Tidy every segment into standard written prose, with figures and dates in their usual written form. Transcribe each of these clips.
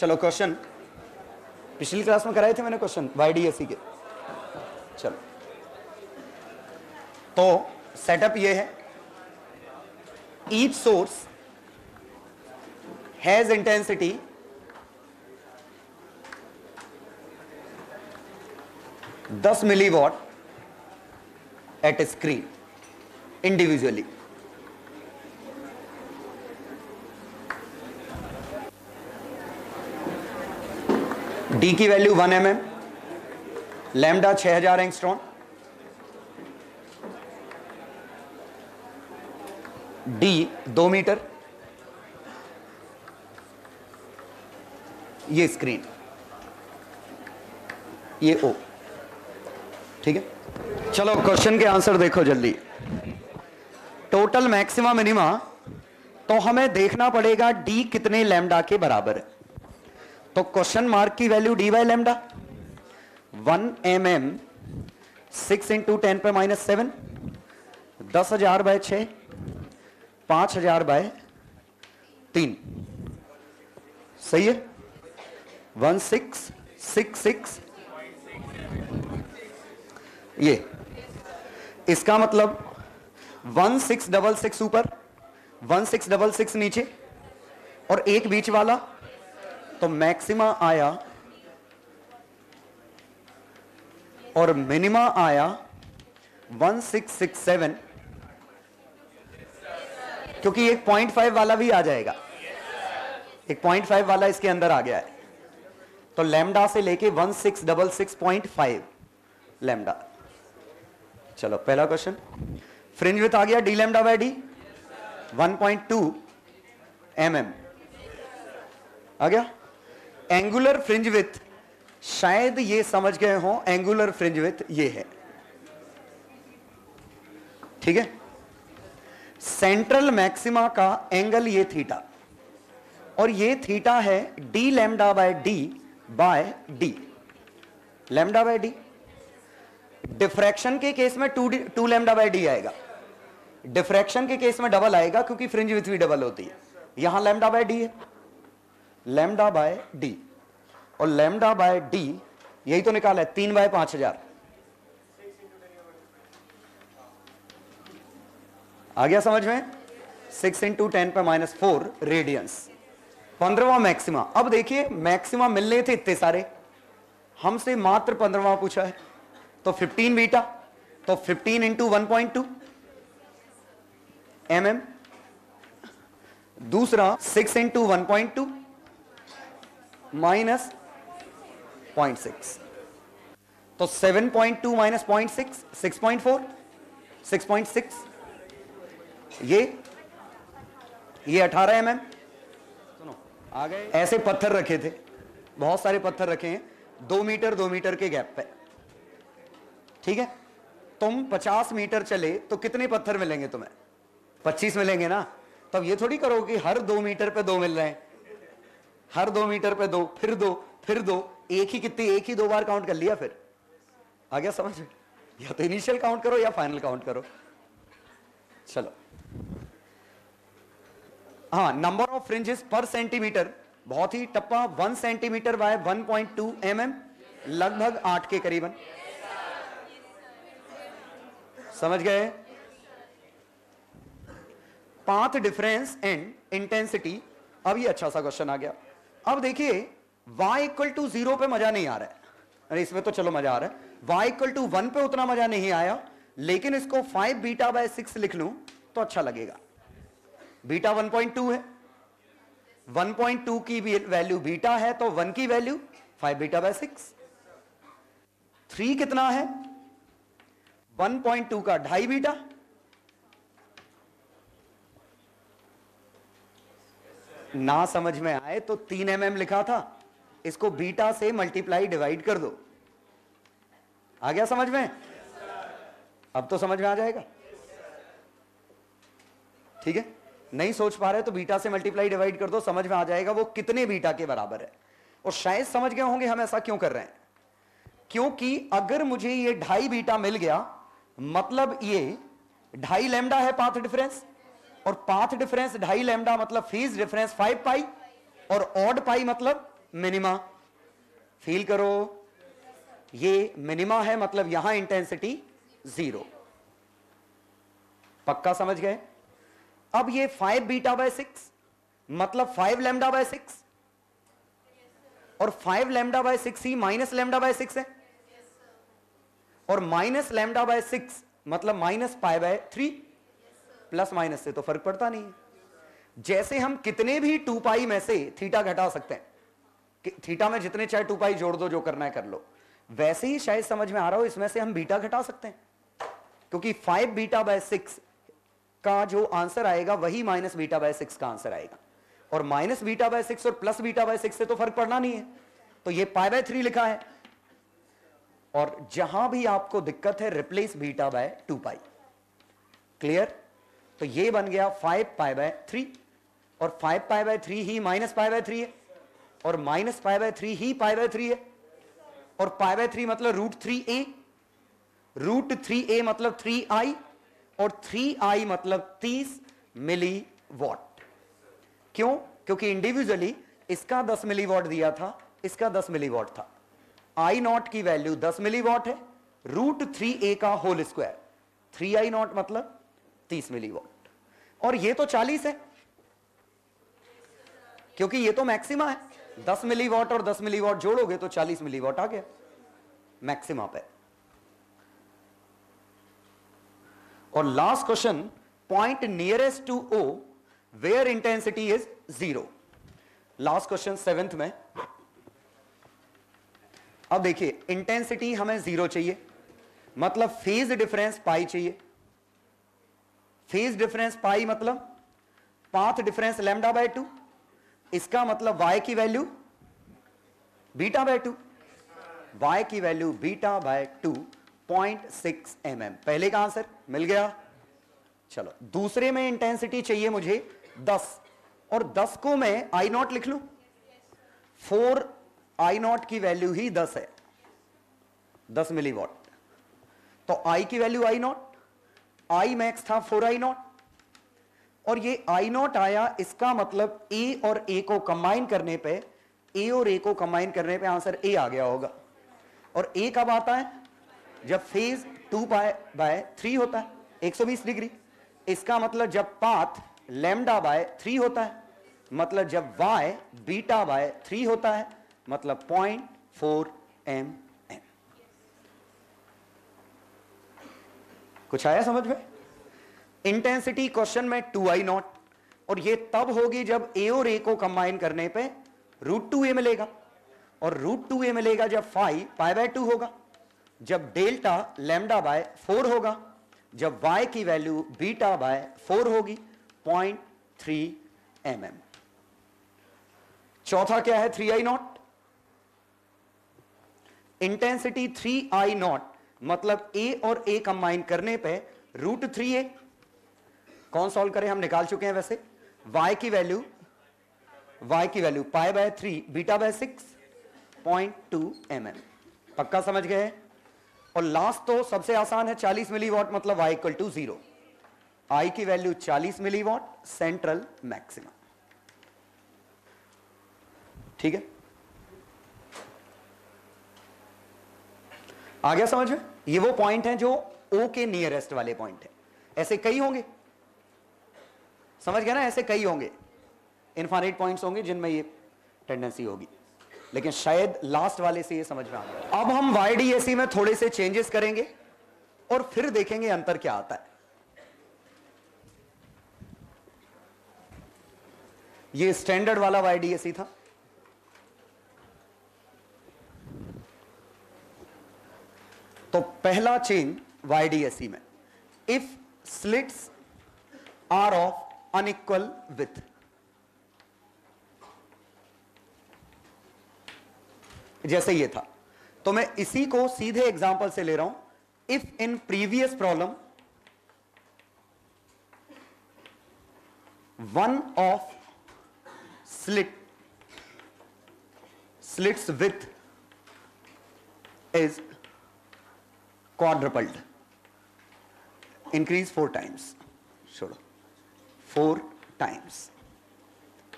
चलो क्वेश्चन पिछली क्लास में कराए थे मैंने क्वेश्चन YDSE के। चलो तो सेटअप ये है, each source has intensity 10 milliwatt at screen individually. D की value 1 mm, lambda 6000 angstrom, D 2 metre, ये स्क्रीन, ये ओ। ठीक है, चलो क्वेश्चन के आंसर देखो जल्दी। टोटल मैक्सिमा मिनिमा, तो हमें देखना पड़ेगा डी कितने लैम्डा के बराबर है। तो क्वेश्चन मार्क की value D by lambda 1 mm 6 × 10⁻⁷, 10,000 by 6, 5,000 by 3, सही है। 1666, ये इसका मतलब 1666 ऊपर, 1666 नीचे और एक बीच वाला, तो मैक्सिमा आया और मिनिमा आया 1667, क्योंकि एक 0.5 वाला भी आ जाएगा, एक 0.5 वाला इसके अंदर आ गया है। तो लैम्डा से लेके 1666.5 लैम्डा। चलो पहला क्वेश्चन, फ्रिंज विथ आ गया D lambda by D 1.2 mm आ गया। एंगुलर फ्रिंज विथ, शायद ये समझ गए हो, एंगुलर फ्रिंज विथ ये है, ठीक है। सेंट्रल मैक्सिमा का एंगल ये थीटा, और ये थीटा है D lambda by D by D, lambda by D. Diffraction के केस में 2 लैम्डा बाय डी आएगा, डिफ्रैक्शन के केस में डबल आएगा क्योंकि फ्रिंज विथ भी डबल होती है। यहां लैम्डा बाय डी है, लैम्डा बाय डी, और लैम्डा बाय डी यही तो निकाला है 3 बाय 5000 आ गया समझ में। 6 × 10⁻⁴ रेडियंस, 15वां मैक्सिमा। अब देखिए मैक्सिमा मिलने थे इतने सारे, हमसे मात्र 15वां पूछा है, तो 15 बीटा, तो 15 × 1.2 mm, दूसरा 6 × 1.2 माइनस 0.6, तो 7.2 माइनस 0.6 6.4, 6.6, ये 18 mm। सुनो आ गए, ऐसे पत्थर रखे थे, बहुत सारे पत्थर रखे हैं 2 मीटर 2 मीटर के गैप पे, ठीक है। तुम 50 मीटर चले तो कितने पत्थर मिलेंगे तुम्हें? 25 मिलेंगे ना। तब ये थोड़ी करो कि हर 2 मीटर पे 2 मिल रहे हैं, हर 2 मीटर पे 2, फिर 2, फिर 2, एक ही कितनी, एक ही 2 बार काउंट कर लिया, फिर आ गया समझ में। या तो इनिशियल काउंट करो या फाइनल काउंट करो। चलो हाँ, नंबर ऑफ फ्रिंजेस पर सेंटीमीटर, बहुत ही टप्पा, 1 सेंटीमीटर बाय 1.2 mm, लगभग 8 के करीबन, समझ गए। पाथ डिफरेंस एंड इंटेंसिटी, अब ये अच्छा सा क्वेश्चन आ गया। अब देखिए y = 0 पे मजा नहीं आ रहा है, अरे इसमें तो चलो मजा आ रहा है, y = 1 पे उतना मजा नहीं आया, लेकिन इसको 5 बीटा बाय 6 लिख लूं तो अच्छा लगेगा। बीटा 1.2 है, 1.2 की वैल्यू बीटा है, तो 1 की वैल्यू 5 बीटा बाय 6। 3 कितना है? 1.2 का 2.5 बीटा, ना समझ में आए तो 3 mm लिखा था, इसको बीटा से मल्टीप्लाई डिवाइड कर दो, आ गया समझ में। अब तो समझ में आ जाएगा, ठीक है। नहीं सोच पा रहे तो बीटा से मल्टीप्लाई डिवाइड कर दो, समझ में आ जाएगा वो कितने बीटा के बराबर है। और शायद समझ गए होंगे हम ऐसा क्यों कर रहे हैं, क्योंकि अगर मुझे ये 2.5 बीटा मिल गया, मतलब ये 2.5 लैम्डा है पाथ डिफरेंस, और पाथ डिफरेंस 2.5 लैम्डा मतलब फेज डिफरेंस 5 पाई, और ऑड पाई मतलब मिनिमा, फील करो, ये मिनिमा है, मतलब यहां इंटेंसिटी 0। पक्का समझ गए? अब ये 5 बीटा बाय 6 मतलब 5 लैम्डा बाय 6, और 5 lambda by 6 he minus lambda by 6 है, और माइनस लैम्डा बाय 6 मतलब minus pi by 3। Plus minus से तो फर्क पड़ता नहीं है। जैसे हम कितने भी 2 पाई में से थीटा घटा सकते हैं, थीटा में जितने चाहे 2 पाई जोड़ दो, जो करना है कर लो, वैसे ही शायद समझ में आ रहा हो इसमें से हम बीटा घटा सकते हैं, क्योंकि 5 बीटा बाय 6 का जो आंसर आएगा वही माइनस बीटा बाय 6 का आंसर आएगा, और माइनस बीटा बाय 6 और प्लस बीटा बाय 6 से तो फर्क पड़ना नहीं है, तो ये पाई बाय 3 लिखा है। और जहां भी आपको दिक्कत है replace beta by 2 pi. Clear? तो ये बन गया 5 पाई बाय 3, और 5 pi by 3 he minus pi by 3 है, और minus pi by 3 he pi by 3 है, और पाई बाय 3 मतलब √3a, √3a मतलब 3i, और 3i मतलब 30 मिली वॉट। क्यों? क्योंकि इंडिविजुअली इसका 10 मिली वॉट दिया था, इसका 10 मिली वॉट था। आई नॉट की वैल्यू 10 मिली वॉट है, √3a का होल स्क्वायर 3i नॉट मतलब 30 मिली वॉट, और ये तो 40 है, क्योंकि ये तो मैक्सिमा है। 10 मिली वॉट और 10 मिली वॉट जोड़ोगे तो 40 मिली वॉट आ गया मैक्सिमा पे। और last question, point nearest to O where intensity is 0। Last question 7th में। अब देखिए, इंटेंसिटी हमें 0 चाहिए, मतलब फेज डिफरेंस पाई चाहिए। फेज डिफरेंस पाई मतलब पाथ डिफरेंस लैम्डा बाय 2, इसका मतलब y की वैल्यू बीटा बाय 2, y की वैल्यू बीटा बाय 2 0.6 mm। पहले का आंसर मिल गया। चलो दूसरे में इंटेंसिटी चाहिए मुझे 10, और 10 को मैं आई नॉट लिख लूं, 4 आई नॉट की वैल्यू ही 10 है, 10 मिली वॉट, तो आई की value I not, I max था 4 आई नॉट, और ये आई नॉट आया, इसका मतलब ए और ए को कंबाइन करने पे, ए और ए को कंबाइन करने पे आंसर ए आ गया होगा। और ए कब आता है? जब फेज 2 पाई बाय 3 होता है, 120 डिग्री। इसका मतलब जब पाथ लैम्डा बाय 3 होता है, मतलब जब y बीटा बाय 3 होता है, मतलब 0.4 mm। कुछ आया समझ में? इंटेंसिटी क्वेश्चन में 2i नॉट, और ये तब होगी जब a और a को कंबाइन करने पे √2a मिलेगा, और √2a मिलेगा जब फाई पाई बाय 2 होगा, जब डेल्टा लैम्डा बाय 4 होगा, जब y की वैल्यू बीटा बाय 4 होगी 0.3 mm। चौथा क्या है? 3i not. Intensity 3i not मतलब a और a कंबाइन करने पे √3a। कौन सॉल्व करे? हम निकाल चुके हैं वैसे। y की value pi by 3 beta by 6 0.2 mm। पक्का समझ गए? और लास्ट तो सबसे आसान है, 40 मिली वॉट मतलब y इक्वल टू 0। I की value 40 milliwatt, central maximum. ठीक है, आ गया समझ में? ये वो पॉइंट है जो O के नियरेस्ट वाले पॉइंट है। ऐसे कई होंगे, समझ गया ना? ऐसे कई होंगे, इनफाइनाइट पॉइंट्स होंगे जिनमें ये टेंडेंसी होगी, लेकिन शायद लास्ट वाले से ये समझ में आ गया। अब हम YDAC में थोड़े से चेंजेस करेंगे और फिर देखेंगे अंतर क्या आता है। ये स्टैंडर्ड वाला YDAC था। तो पहला चेंज YDAC में, if slits are of unequal width, जैसे ये था, तो मैं इसी को सीधे एग्जांपल से ले रहा हूं। If in previous problem one of slits width is quadrupled, increase 4 times, छोड़ो 4 times।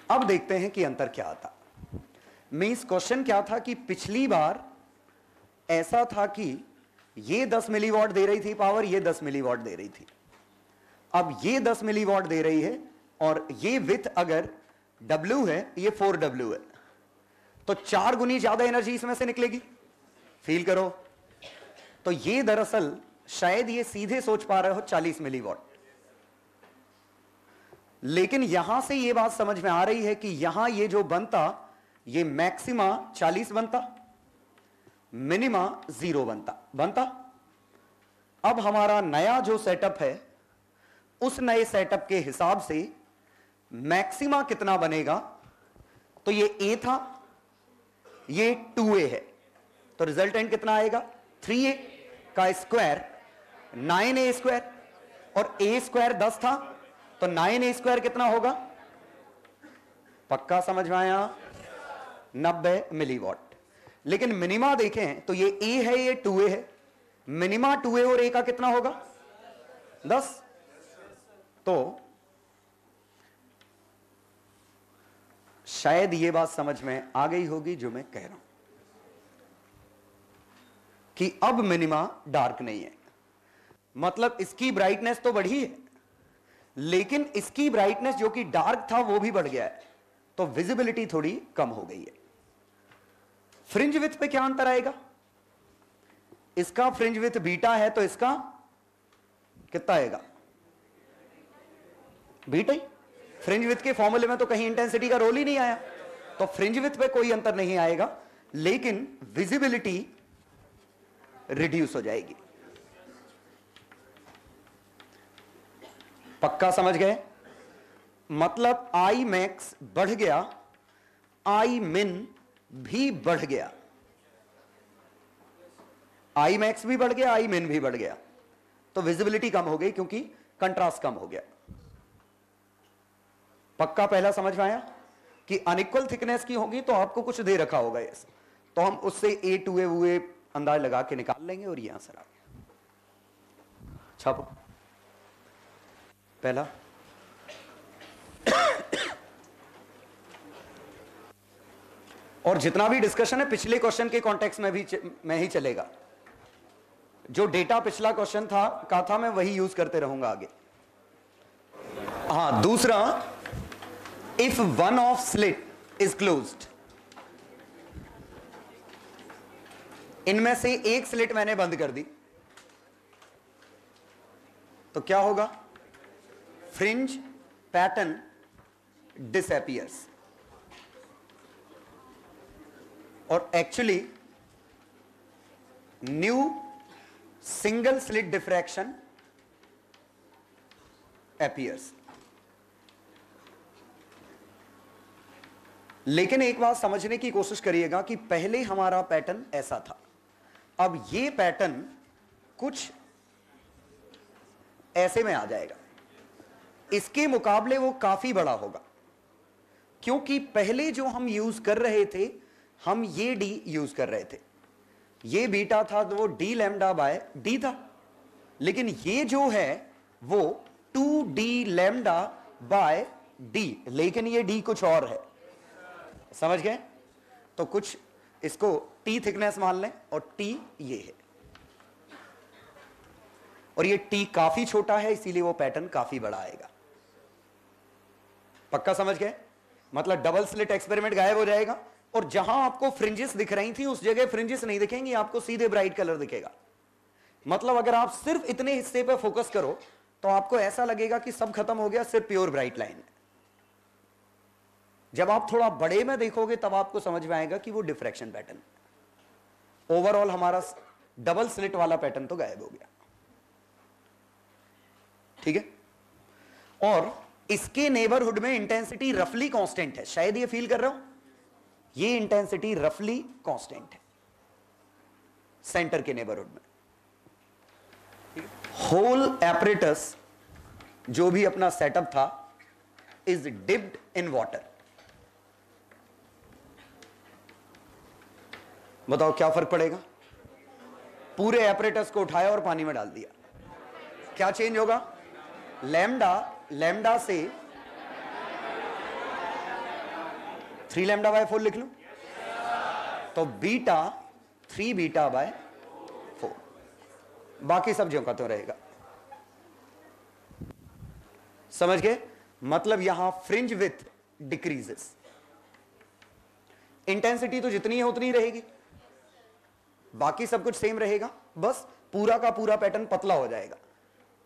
अब देखते हैं कि अंतर क्या आता। मींस क्वेश्चन क्या था कि पिछली बार ऐसा था कि ये 10 मिलीवॉट दे रही थी पावर, ये 10 मिलीवॉट दे रही थी। अब ये 10 मिलीवॉट दे रही है और ये विथ अगर W है, ये 4W है, तो 4 गुनी ज्यादा एनर्जी इसमें से निकलेगी। फील करो। तो ये दरअसल शायद ये सीधे सोच पा रहे हो 40 मिलीवॉट, लेकिन यहां से ये बात समझ में आ रही है कि यहां ये जो बनता ये मैक्सिमा 40 बनता, मिनिमा 0 बनता। अब हमारा नया जो सेटअप है उस नए सेटअप के हिसाब से मैक्सिमा कितना बनेगा, तो ये A था, ये 2A है, तो रिजल्टेंट कितना आएगा 3A का स्क्वायर 9A स्क्वायर, और A स्क्वायर 10 था तो 9A स्क्वायर कितना होगा, पक्का समझ में आया, 90 मिलीवॉट। लेकिन मिनिमा देखें तो ये A है, ये 2A है, मिनिमा 2A और A का कितना होगा 10, तो शायद ये बात समझ में आ गई होगी जो मैं कह रहा हूं कि अब मिनिमा डार्क नहीं है, मतलब इसकी ब्राइटनेस तो बढ़ी है लेकिन इसकी ब्राइटनेस जो कि डार्क था वो भी बढ़ गया है, तो विजिबिलिटी थोड़ी कम हो गई है। फ्रिंज विड्थ पे क्या अंतर आएगा, इसका फ्रिंज विड्थ बीटा है तो इसका कितना आएगा बीटा ही। फ्रिंज विड्थ के फॉर्मूले में तो कहीं इंटेंसिटी का रोल ही नहीं आया, तो फ्रिंज विड्थ पे कोई अंतर नहीं आएगा, लेकिन विजिबिलिटी रिड्यूस हो जाएगी। पक्का समझ गए, मतलब आई मैक्स बढ़ गया, आई मिन भी बढ़ गया, आई मैक्स भी बढ़ गया, आई मिन भी बढ़ गया, तो विजिबिलिटी कम हो गई क्योंकि कंट्रास्ट कम हो गया। पक्का पहला समझ में आया कि अनइक्वल थिकनेस की होगी तो आपको कुछ दे रखा होगा ऐसा, तो हम उससे A 2A हुए अंदाज लगा के निकाल लेंगे और ये आंसर आ गया। छापो पहला। और जितना भी डिस्कशन है पिछले क्वेश्चन के कॉन्टेक्स्ट में भी मैं ही चलेगा, जो डेटा पिछला क्वेश्चन था मैं वही यूज करते रहूंगा आगे। हाँ, दूसरा, if one of slit is closed, इनमें से एक स्लिट मैंने बंद कर दी तो क्या होगा, फ्रिंज पैटर्न डिसअपीयर्स, और actually new single slit diffraction appears. लेकिन एक बात समझने की कोशिश करिएगा कि पहले हमारा पैटर्न ऐसा था, अब ये पैटर्न कुछ ऐसे में आ जाएगा, इसके मुकाबले वो काफी बड़ा होगा, क्योंकि पहले जो हम यूज कर रहे थे हम ये डी यूज कर रहे थे, ये बीटा था तो वो डी लैम्डा बाय डी था, लेकिन ये जो है वो 2d लैम्डा बाय डी, लेकिन ये डी कुछ और है, समझ गए। तो कुछ इसको टी थिकनेस मान लें और टी ये है, और ये टी काफी छोटा है इसीलिए वो पैटर्न काफी बड़ा आएगा। पक्का समझ गए, मतलब डबल स्लिट एक्सपेरिमेंट गायब हो जाएगा और जहां आपको फ्रिंजेस दिख रही थी उस जगह फ्रिंजेस नहीं दिखेंगी, आपको सीधे ब्राइट कलर दिखेगा। मतलब अगर आप सिर्फ इतने हिस्से पर फोकस करो तो आपको ऐसा लगेगा कि सब खत्म हो गया, सिर्फ प्योर ब्राइट लाइन है। जब आप थोड़ा बड़े में देखोगे तब आपको समझ में आएगा कि वो डिफ्रैक्शन पैटर्न, ओवरऑल हमारा डबल स्लिट वाला पैटर्न तो गायब हो गया। ठीक है, और इसके नेबरहुड में इंटेंसिटी रफली कांस्टेंट है, शायद ये फील कर रहे हो, ये इंटेंसिटी रफली कांस्टेंट है सेंटर के नेबरहुड में। होल एपरेटस जो भी अपना सेटअप था इज डिप्ड इन वाटर। बताओ क्या फर्क पड़ेगा, पूरे एपरेटस को उठाया और पानी में डाल दिया, क्या चेंज होगा, लैम्डा से 3 लैम्डा बाय 4 लिख लूं, तो बीटा 3 बीटा बाय 4, बाकी सब जो का तो रहेगा। समझ गए? मतलब यहां फ्रिंज विथ डिक्रीजेस, इंटेंसिटी तो जितनी है उतनी रहेगी, बाकी सब कुछ सेम रहेगा, बस पूरा का पूरा पैटर्न पतला हो जाएगा।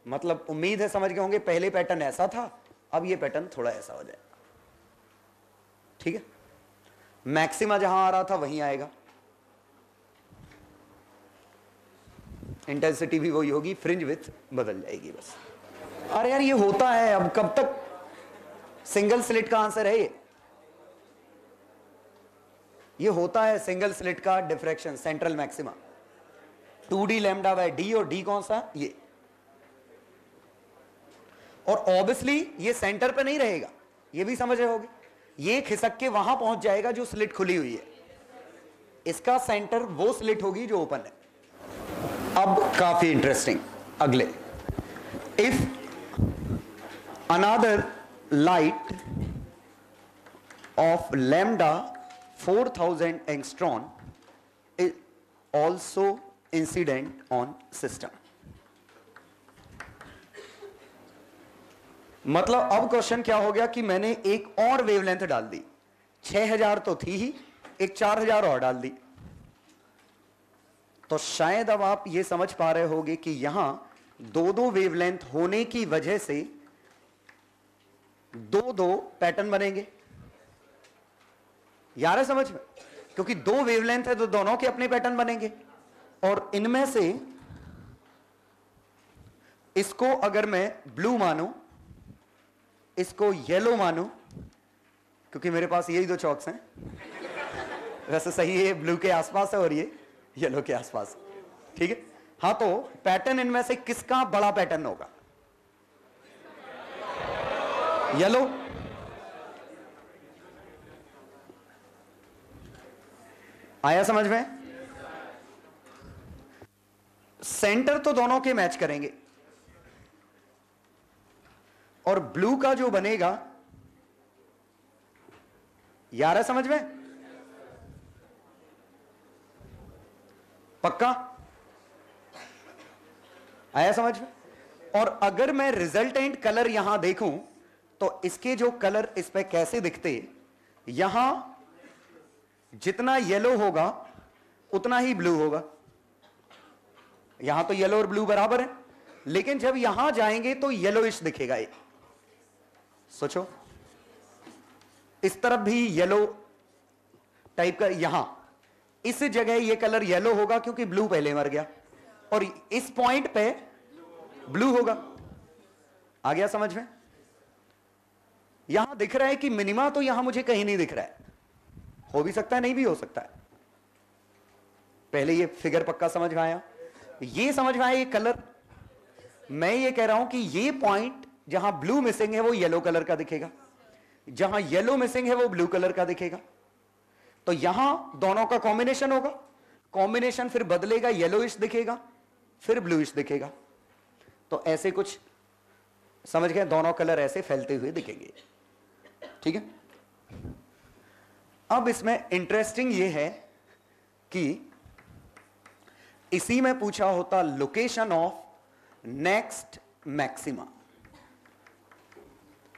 मतलब उम्मीद है समझ गए होंगे, पहले पैटर्न ऐसा था, अब ये पैटर्न थोड़ा ऐसा हो जाएगा। ठीक है, मैक्सिमा जहां आ रहा था वहीं आएगा, इंटेंसिटी भी वही होगी, फ्रिंज विथ बदल जाएगी बस। अरे यार ये होता है, अब कब तक सिंगल स्लिट का आंसर है ये होता है सिंगल स्लिट का diffraction central maxima, 2d lambda by D, और डी कौन सा? ये। और ऑब्वियसली ये सेंटर पे नहीं रहेगा, ये भी समझ रहे होगे, ये खिसक के वहां पहुंच जाएगा जो स्लिट खुली हुई है, इसका सेंटर वो स्लिट होगी जो ओपन है। अब काफी इंटरेस्टिंग, अगले, if another light of lambda 4000 angstrom is also incident on system। मतलब अब क्वेश्चन क्या हो गया कि मैंने एक और वेवलेंथ डाल दी, 6000 तो थी ही, एक 4000 और डाल दी, तो शायद अब आप ये समझ पा रहे होंगे कि यहां दो दो वेवलेंथ होने की वजह से दो दो पैटर्न बनेंगे। यार है समझ में? क्योंकि दो वेवलेंथ है तो दोनों के अपने पैटर्न बनेंगे, और इनमें से इसको अगर मैं ब्लू मानूं, इसको येलो मानूं, क्योंकि मेरे पास यही दो चॉक्स हैं, वैसे सही है ब्लू के आसपास है और ये येलो के आसपास, ठीक है। हाँ, तो पैटर्न इनमें से किसका बड़ा पैटर्न होगा? येलो। आया समझ में? सेंटर तो दोनों के मैच करेंगे, और ब्लू का जो बनेगा, यार है समझ में? पक्का? आया समझ में? और अगर मैं रिजल्टेंट कलर यहां देखूं तो इसके जो कलर इस पे कैसे दिखते, यहां जितना येलो होगा उतना ही ब्लू होगा। यहां तो येलो और ब्लू बराबर है, लेकिन जब यहां जाएंगे तो येलोइश दिखेगा ये। सोचो, इस तरफ भी येलो टाइप का, यहां इस जगह ये कलर येलो होगा क्योंकि ब्लू पहले मर गया, और इस पॉइंट पे ब्लू होगा। आ गया समझ में? यहां दिख रहा है कि मिनिमा तो यहां मुझे कहीं नहीं दिख रहा है, हो भी सकता है नहीं भी हो सकता है। पहले ये फिगर पक्का समझ में आया? ये समझ में आया ये कलर? मैं ये कह रहा हूं कि ये पॉइंट जहां ब्लू मिसिंग है वो येलो कलर का दिखेगा, जहां येलो मिसिंग है वो ब्लू कलर का दिखेगा। तो यहां दोनों का कॉम्बिनेशन होगा, कॉम्बिनेशन फिर बदलेगा, येलोइश दिखेगा फिर ब्लूइश दिखेगा। तो ऐसे कुछ समझ गए, दोनों कलर ऐसे फैलते हुए दिखेंगे। ठीक है। अब इसमें इंटरेस्टिंग ये है कि इसी में पूछा होता location of next maxima.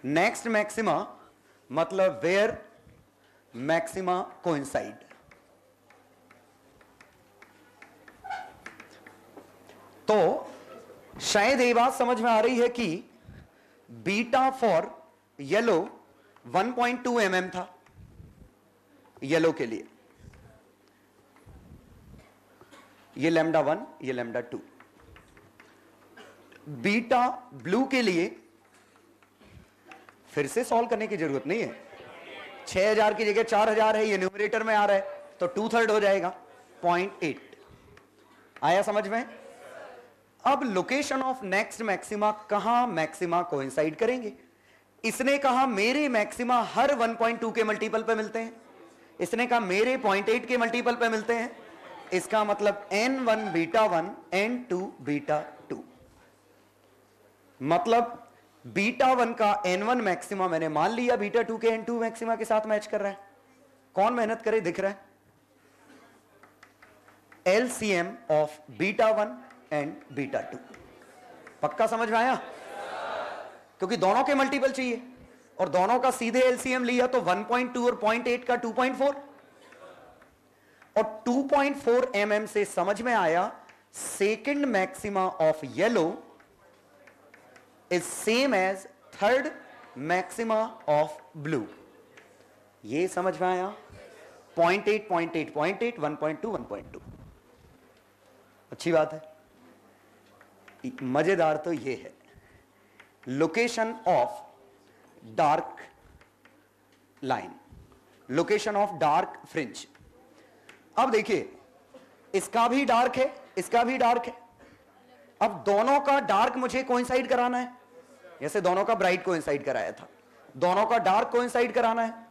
Next maxima मतलब वेयर मैक्सिमा कोइंसाइड। तो शायद ये बात समझ में आ रही है कि बीटा फॉर येलो 1.2 mm था येलो के लिए, ये लैम्डा 1 ये लैम्डा 2। बीटा ब्लू के लिए फिर से सॉल्व करने की जरूरत नहीं है, 6000 की जगह 4000 है, ये न्यूमरेटर में आ रहा है तो 2/3 हो जाएगा 0.8। आया समझ में? अब लोकेशन ऑफ नेक्स्ट मैक्सिमा, कहां मैक्सिमा कोइंसाइड करेंगे। इसने कहा मेरे मैक्सिमा हर 1.2 के मल्टीपल पे मिलते हैं, इसने कहा मेरे 0.8 के मल्टीपल पे मिलते हैं। इसका मतलब n1 बीटा 1 n2 बीटा 2, मतलब बीटा 1 का n1 मैक्सिमा मैंने मान लिया बीटा 2 के n2 मैक्सिमा के साथ मैच कर रहा है। कौन मेहनत करे दिख रहा है? LCM of beta 1 and beta 2। पक्का समझ में आया? क्योंकि दोनों के मल्टीपल चाहिए और दोनों का सीधे LCM लिया तो 1.2 और 0.8 का 2.4 और 2.4 mm से समझ में आया second maxima of yellow is same as third maxima of blue. ये समझ में आया? 0.8 0.8 0.8 1.2 1.2। अच्छी बात है। मजेदार तो ये है, location of dark line, location of dark fringe. अब देखिए, इसका भी डार्क है, इसका भी डार्क है। अब दोनों का डार्क मुझे कोइंसाइड कराना है, जैसे दोनों का ब्राइट कोइंसाइड कराया था, दोनों का डार्क कोइंसाइड कराना है।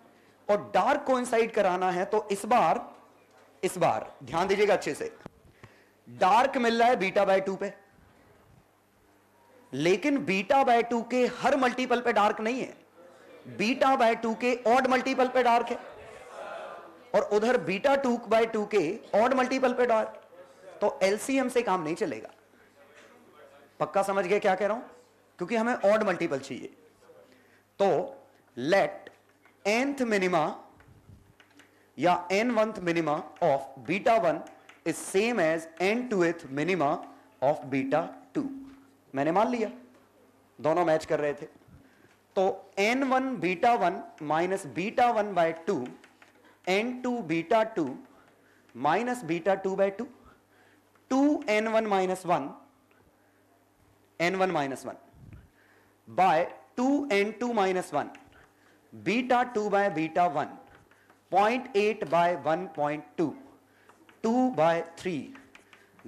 और डार्क कोइंसाइड कराना है तो इस बार ध्यान दीजिएगा अच्छे से, डार्क मिल रहा है बीटा बाय 2 पे, लेकिन बीटा बाय 2 के हर मल्टीपल पे डार्क नहीं है, बीटा बाय 2 के ऑड मल्टीपल पे डार्क है और उधर बीटा 2 बाय 2 के ऑड मल्टीपल पे डार्क। तो एलसीएम से काम नहीं चलेगा। पक्का समझ गए क्या कह रहा हूं? क्योंकि हमें ऑड मल्टीपल चाहिए। तो लेट nth मिनिमा या n1th minima of beta 1 is same as n2th minima of beta 2। मैंने मान लिया, दोनों मैच कर रहे थे। तो n1 beta 1 minus beta 1 by 2, n2 beta 2 minus beta 2 by 2, 2n1 minus 1 n1 minus 1 by 2n2 minus 1 beta 2 by beta 1, 0.8 by 1.2, 2 by 3,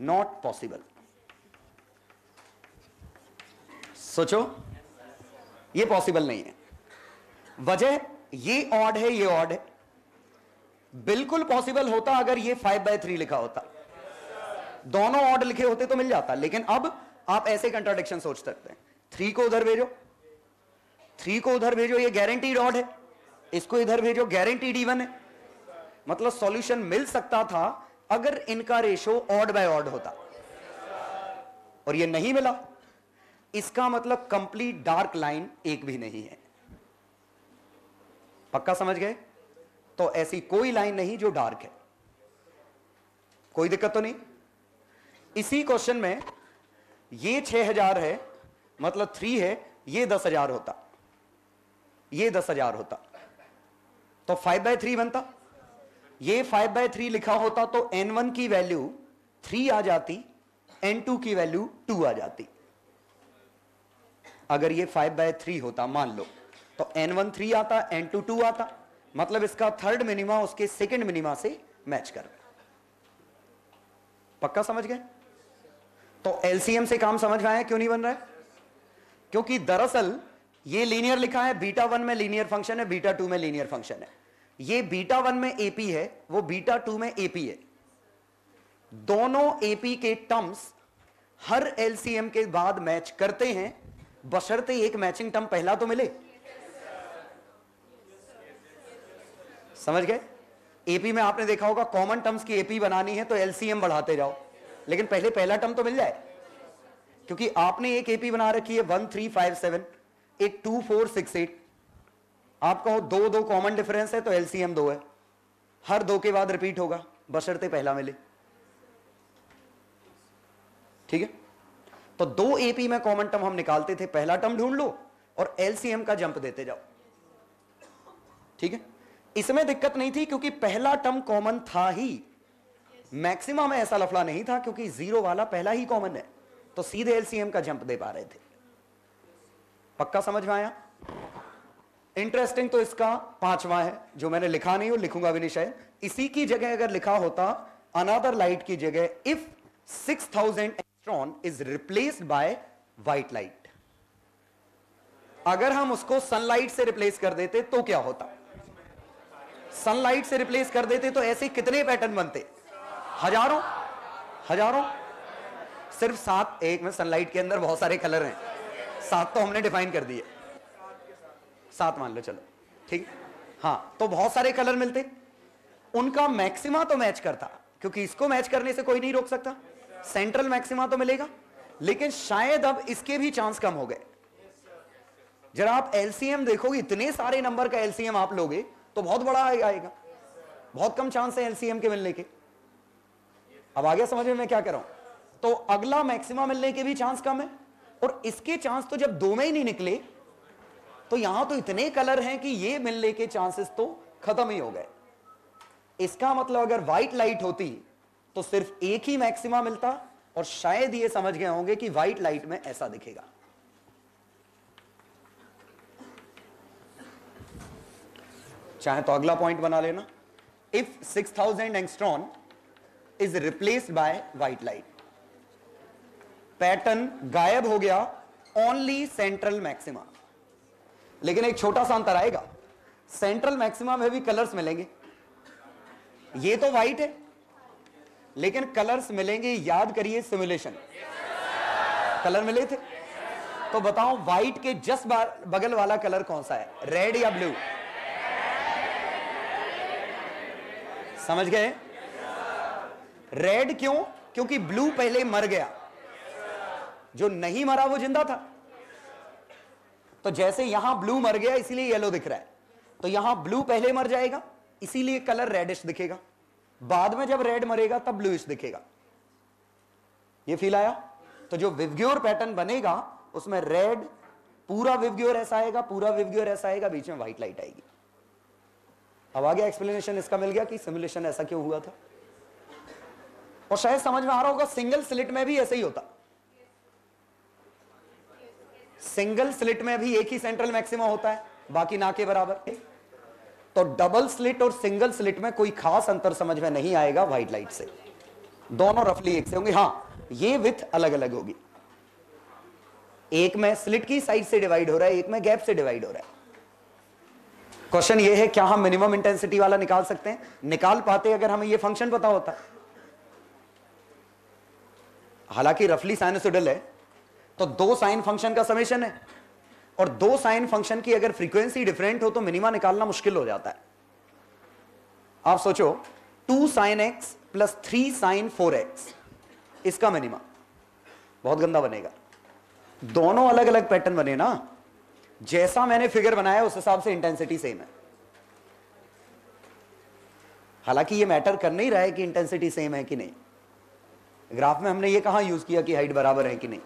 not possible. सोचो, ये पॉसिबल नहीं है। वजह ये ऑड है, ये ऑड है। बिल्कुल पॉसिबल होता अगर ये 5/3 लिखा होता, दोनों ऑड लिखे होते तो मिल जाता। लेकिन अब आप ऐसे कंट्राडिक्शन सोच सकते हैं, 3 को उधर भेजो, 3 को उधर भेजो, ये गारंटीड ऑड है, इसको इधर भेजो, गारंटीड इवन है। मतलब सॉल्यूशन मिल सकता था अगर इनका रेशो ऑड बाय ऑड होता, और ये नहीं मिला। इसका मतलब कंप्लीट डार्क लाइन एक भी नहीं है। पक्का समझ गए? तो ऐसी कोई लाइन नहीं जो डार्क है। कोई दिक्कत तो नहीं? इसी क्वेश्चन में ये 6000 है, मतलब 3 है, ये 10,000 होता, ये 10,000 होता, तो 5/3 बनता। ये 5/3 लिखा होता तो n1 की वैल्यू 3 आ जाती, n2 की वैल्यू 2 आ जाती। अगर ये 5/3 होता मान लो, तो n1 3 आता, n2 2 आता, मतलब इसका थर्ड मिनिमा उसके सेकंड मिनिमा से मैच कर। पक्का समझ गए? तो एलसीएम से काम समझ में आया क्यों नहीं बन रहा है? क्योंकि दरअसल ये लीनियर लिखा है, बीटा 1 में लीनियर फंक्शन है, बीटा 2 में लीनियर फंक्शन है। ये बीटा 1 में एपी है, वो बीटा 2 में एपी है। दोनों एपी के टर्म्स हर एलसीएम के बाद मैच करते हैं, बशर्ते एक मैचिंग टर्म पहला तो मिले। समझ गए? एपी में आपने देखा होगा कॉमन टर्म्स की एपी बनानी है तो एलसीएम बढ़ाते जाओ, लेकिन पहले पहला टर्म तो मिल जाए। क्योंकि आपने एक एपी बना रखी है 1357, एक 2468, आप कहो दो दो कॉमन डिफरेंस है तो एलसीएम 2 है, हर 2 के बाद रिपीट होगा बशर्ते पहला मिले। ठीक है? तो 2 एपी में कॉमन टर्म हम निकालते थे, पहला टर्म ढूंढ लो और एलसीएम का जंप देते जाओ। ठीक है? इसमें दिक्कत नहीं थी क्योंकि पहला टर्म कॉमन था ही। मैक्सिमा में ऐसा लफड़ा नहीं था क्योंकि 0 वाला पहला ही कॉमन है, तो सीधे एलसीएम का जंप दे पा रहे थे। पक्का समझ में आया? इंटरेस्टिंग तो इसका 5वां है जो मैंने लिखा नहीं, वो लिखूंगा भी नहीं शायद। इसी की जगह अगर लिखा होता अनदर लाइट की जगह, if 6000 angstrom is replaced by white light, अगर हम उसको सनलाइट से रिप्लेस कर देते तो क्या होता? सनलाइट से रिप्लेस कर देते तो ऐसे कितने पैटर्न बनते? हजारों हजारों। सिर्फ 7, एक में सनलाइट के अंदर बहुत सारे कलर हैं, 7 तो हमने डिफाइन कर दिए, 7 मान लो, चलो ठीक। हाँ, तो बहुत सारे कलर मिलते, उनका मैक्सिमा तो मैच करता, क्योंकि इसको मैच करने से कोई नहीं रोक सकता, सेंट्रल मैक्सिमा तो मिलेगा, लेकिन शायद अब इसके भी चांस कम हो गए। जरा आप एलसीएम देखोगे, इतने सारे नंबर का एलसीएम आप लोगे तो बहुत बड़ा आएगा, बहुत कम चांस है एलसीएम के मिलने के। अब आ गया समझ में मैं क्या कर रहा हूं? तो अगला मैक्सिमा मिलने के भी चांस कम है, और इसके चांस तो जब दो में ही नहीं निकले, तो यहां तो इतने कलर हैं कि ये मिलने के चांसेस तो खत्म ही हो गए। इसका मतलब अगर व्हाइट लाइट होती तो सिर्फ एक ही मैक्सिमा मिलता, और शायद ये समझ गए होंगे कि व्हाइट लाइट में ऐसा दिखेगा। चाहे तो अगला पॉइंट बना लेना, if 6000 angstrom is replaced by white light, pattern गायब हो गया, ओनली सेंट्रल मैक्सिमा। लेकिन एक छोटा सा अंतर आएगा, सेंट्रल मैक्सिमा में भी कलर्स मिलेंगे। ये तो व्हाइट है, लेकिन कलर्स मिलेंगे, याद करिए सिमुलेशन, कलर मिले थे। तो बताओ व्हाइट के जस्ट बगल वाला कलर कौन सा है, रेड या ब्लू? समझ गए? रेड क्यों? क्योंकि ब्लू पहले मर गया, जो नहीं मरा वो जिंदा था। तो जैसे यहां ब्लू मर गया इसीलिए येलो दिख रहा है, तो यहां ब्लू पहले मर जाएगा इसीलिए कलर रेडिश दिखेगा, बाद में जब रेड मरेगा तब ब्लूइश दिखेगा। ये फील आया? तो जो विवग्योर पैटर्न बनेगा उसमें रेड पूरा विवग्योर ऐसा आएगा, पूरा विवग्योर ऐसा आएगा, बीच में व्हाइट लाइट आएगी। अब आ गया एक्सप्लेनेशन इसका, मिल गया कि सिमुलेशन ऐसा क्यों हुआ था। और शायद समझ में आ रहा होगा, सिंगल स्लिट में भी ऐसे ही होता। सिंगल स्लिट में भी एक ही सेंट्रल मैक्सिमा होता है, बाकी ना के बराबर। तो डबल स्लिट और सिंगल स्लिट में कोई खास अंतर समझ में नहीं आएगा व्हाइट लाइट से, दोनों रफली एक से होंगे। हां, ये विथ अलग अलग होगी, एक में स्लिट की साइड से डिवाइड हो रहा है, एक में गैप से डिवाइड हो रहा है। क्वेश्चन ये है, क्या हम मिनिमम इंटेंसिटी वाला निकाल सकते हैं? निकाल पाते अगर हमें ये फंक्शन पता होता। हालांकि रफली साइनसोइडल है, तो दो साइन फंक्शन का समेशन है, और दो साइन फंक्शन की अगर फ्रीक्वेंसी डिफरेंट हो तो मिनिमा निकालना मुश्किल हो जाता है। आप सोचो 2 sin x plus 3 sin 4x, इसका मिनिमा बहुत गंदा बनेगा। दोनों अलग अलग पैटर्न बने ना, जैसा मैंने फिगर बनाया उस हिसाब से इंटेंसिटी सेम है। हालांकि ये मैटर कर नहीं रहा है कि इंटेंसिटी सेम है कि नहीं, ग्राफ में हमने ये कहां यूज किया कि हाइट बराबर है कि नहीं।